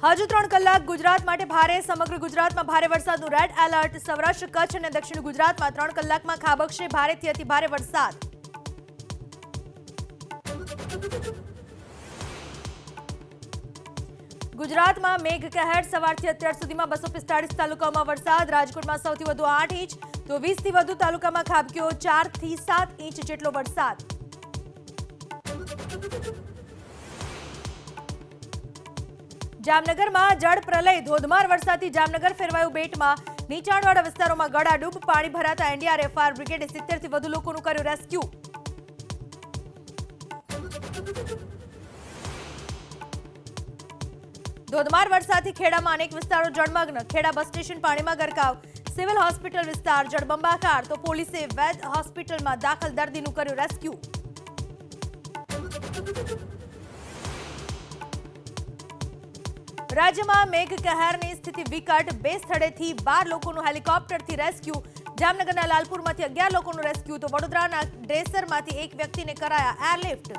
હજુ 3 કલાક ગુજરાત માટે ભારે. સમગ્ર ગુજરાતમાં ભારે વરસાદનું રેડ એલર્ટ. સૌરાષ્ટ્ર, કચ્છ અને દક્ષિણ ગુજરાતમાં 3 કલાકમાં ખાબકશે ભારેથી અતિ ભારે વરસાદ. ગુજરાતમાં મેઘ કહેર. સવારથી અત્યાર સુધીમાં 245 તાલુકાઓમાં વરસાદ. રાજકોટમાં સૌથી વધુ 8 ઇંચ તો 20થી વધુ તાલુકામાં ખાબક્યો 4 થી 7 ઇંચ જેટલો વરસાદ. જામનગરમાં જળ પ્રલય. ધોધમાર વરસાદથી જામનગર ફેરવાયું બેટમાં. નીચાણવાળા વિસ્તારોમાં ગળાડૂબ. પાણી ભરાતા એનડીઆરએફ, ફાયર બ્રિગેડે 70થી વધુ લોકોનું કર્યું રેસ્ક્યુ. ધોધમાર વરસાદથી ખેડામાં અનેક વિસ્તારો જળમગ્ન. ખેડા બસ સ્ટેશન પાણીમાં ગરકાવ. સિવિલ હોસ્પિટલ વિસ્તાર જળબંબાકાર તો પોલીસે વૈદ હોસ્પિટલમાં દાખલ દર્દીનું કર્યું રેસ્ક્યુ. રાજ્યમાં મેઘ કહેરની સ્થિતિ વિકટ. 2 સ્થળેથી 12 લોકોનું હેલિકોપ્ટરથી રેસ્ક્યુ. જામનગરના લાલપુરમાંથી 11 લોકોનું રેસ્ક્યુ તો વડોદરાના ડ્રેસરમાંથી 1 વ્યક્તિને કરાયા એરલિફ્ટ.